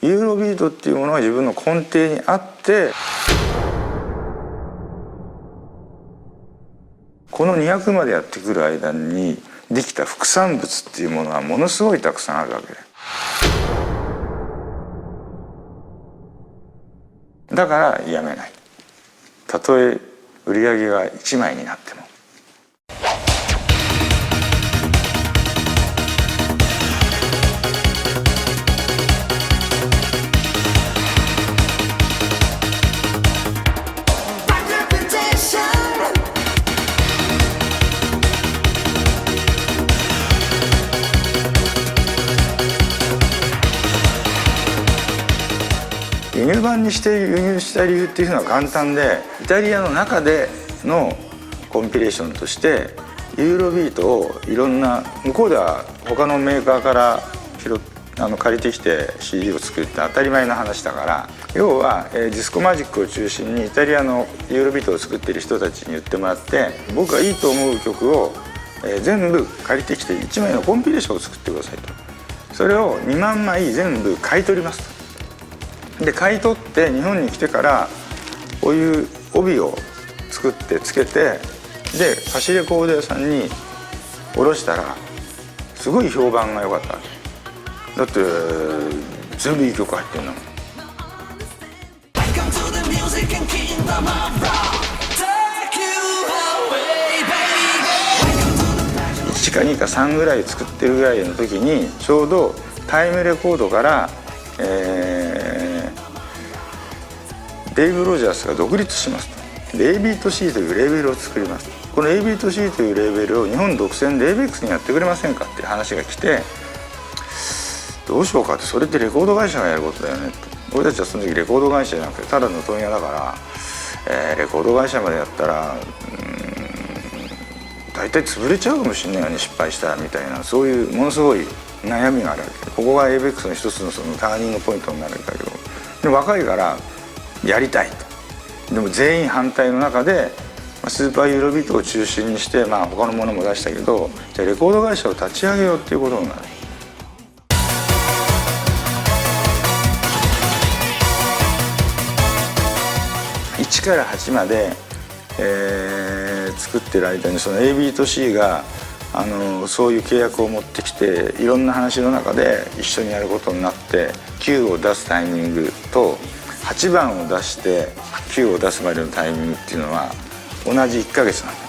ユーロビートっていうものが自分の根底にあって、この200までやってくる間にできた副産物っていうものはものすごいたくさんあるわけで、だからやめない。たとえ売り上げが1枚になっても。輸入版にして輸入した理由っていうのは簡単で、イタリアの中でのコンピレーションとしてユーロビートをいろんな、向こうでは他のメーカーから借りてきて CD を作って当たり前の話だから、要はディスコマジックを中心にイタリアのユーロビートを作ってる人たちに言ってもらって、僕がいいと思う曲を全部借りてきて1枚のコンピレーションを作ってくださいと。それを2万枚全部買い取りますと。で買い取って日本に来てからこういう帯を作ってつけて、で貸しレコード屋さんに卸したらすごい評判が良かったわけだって、全部いい曲入ってんだもん。1か2か3ぐらい作ってるぐらいの時にちょうどタイムレコードからデイブ・ロジャースが独立しますと。で A-Beat-C というレーベルを作ります。この A-Beat-C というレーベルを日本独占で ABEX にやってくれませんかっていう話が来て、どうしようかって、それってレコード会社がやることだよねと。俺たちはその時レコード会社じゃなくてただの問屋だから、レコード会社までやったら大体潰れちゃうかもしれないよね、失敗したらみたいな、そういうものすごい悩みがあるわけで、ここが ABEX の一つのそのターニングポイントになるんだけど、で若いからやりたいと。でも全員反対の中でスーパーユーロビートを中心にして、他のものも出したけど、じゃあレコード会社を立ち上げようっていうことになる。1から8まで、作ってる間にその A-Beat-C がそういう契約を持ってきて、いろんな話の中で一緒にやることになって、9を出すタイミングと8番を出して9を出すまでのタイミングっていうのは同じ1ヶ月なんだ。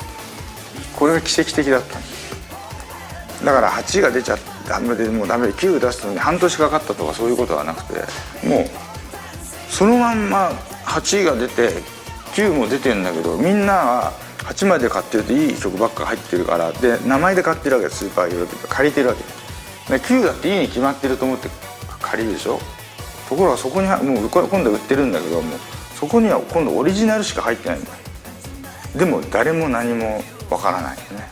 これが奇跡的だったんです。だから8が出ちゃダメで、もうダメで9出すのに半年かかったとかそういうことはなくて、もうそのまんま8が出て9も出てんだけど、みんなは8まで買ってるといい曲ばっか入ってるから、で名前で買ってるわけです。スーパーユーロビート借りてるわけで、9だっていいに決まってると思って借りるでしょ。ところがそこにもう今度売ってるんだけども、そこには今度オリジナルしか入ってないんだ。でも誰も何もわからないよね。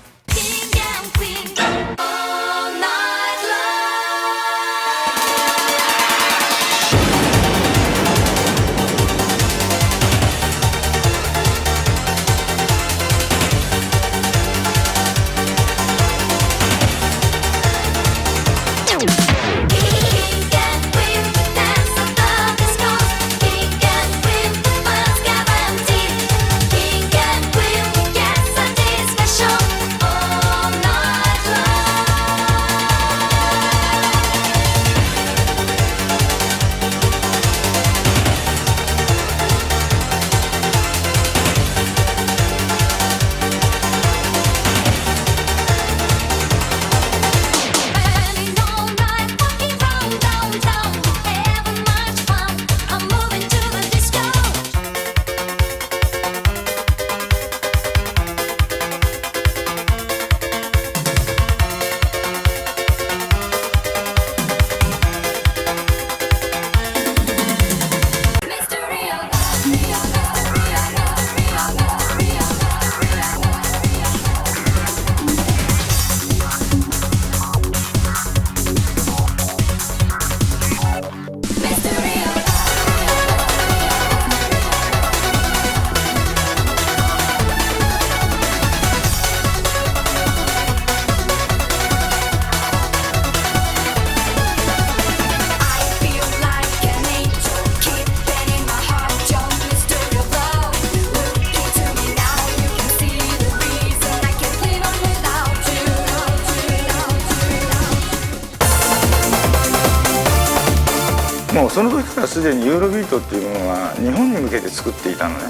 もうその時からすでにユーロビートっていうものは日本に向けて作っていたのね。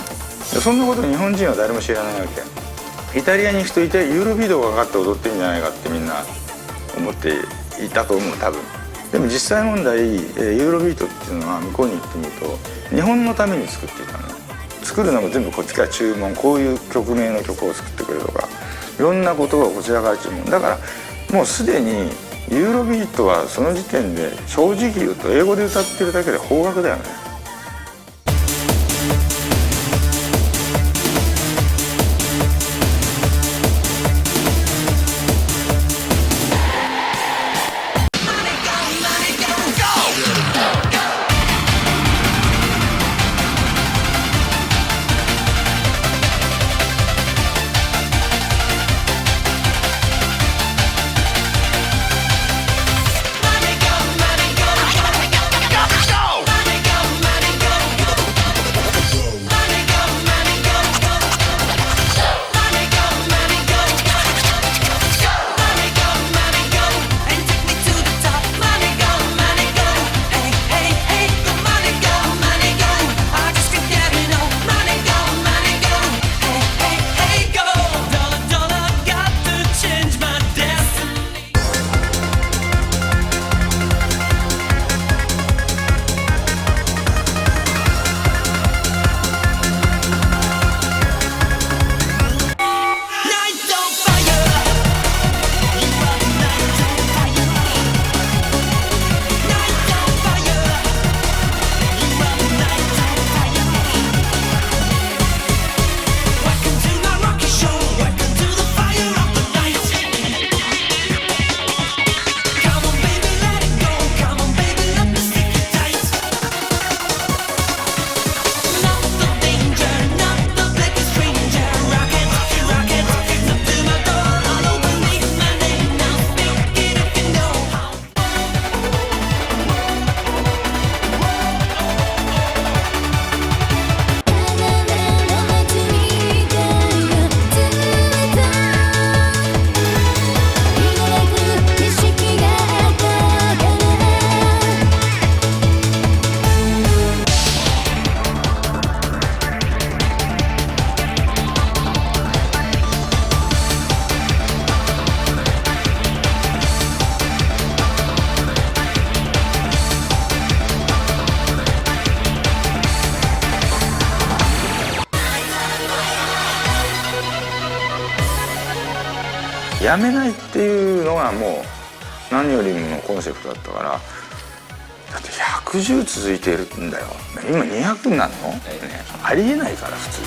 でそんなこと日本人は誰も知らないわけ。イタリアに行くとユーロビートがかかって踊ってるんじゃないかってみんな思っていたと思う、多分。でも実際問題ユーロビートっていうのは向こうに行ってみると日本のために作っていたのね。作るのも全部こっちから注文、こういう曲名の曲を作ってくれとかいろんなことをこちらから注文だから、もうすでにユーロビートはその時点で正直言うと英語で歌ってるだけで邦楽だよね。やめないっていうのがもう何よりものコンセプトだったから。だって110続いてるんだよ。今200になるの、ね、ありえないから普通。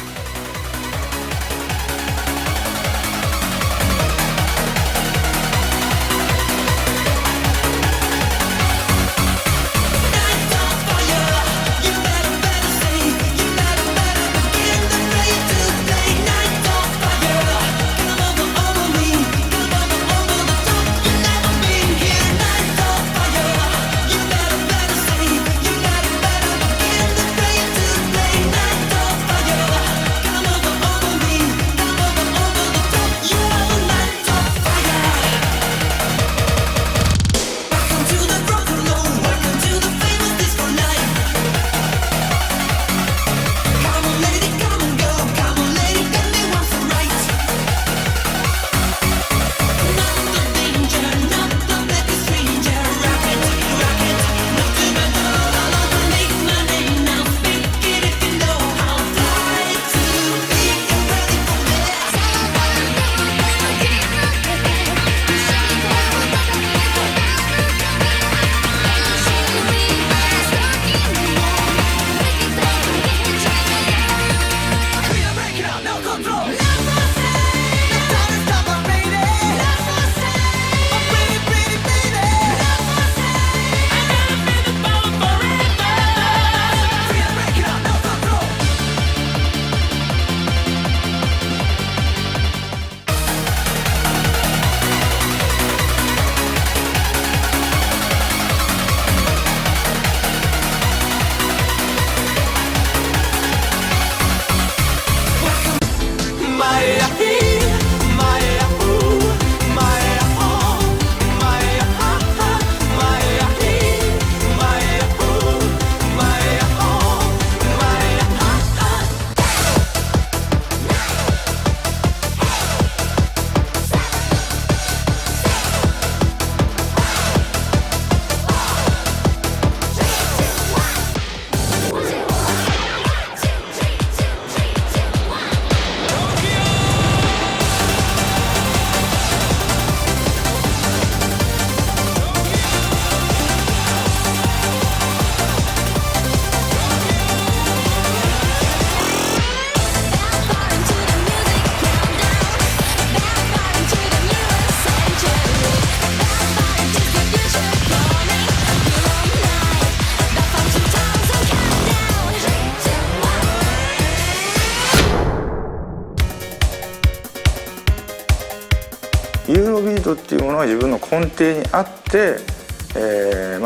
トっていうものが自分の根底にあって、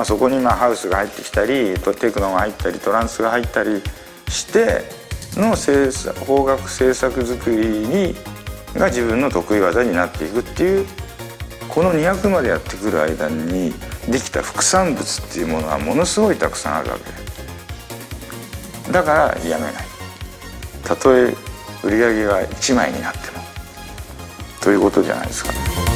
そこにハウスが入ってきたりテクノが入ったりトランスが入ったりしての邦楽制作作りが自分の得意技になっていくっていう、この200までやってくる間にできた副産物っていうものはものすごいたくさんあるわけだからやめない。たとえ売り上げが1枚になってもということじゃないですかね。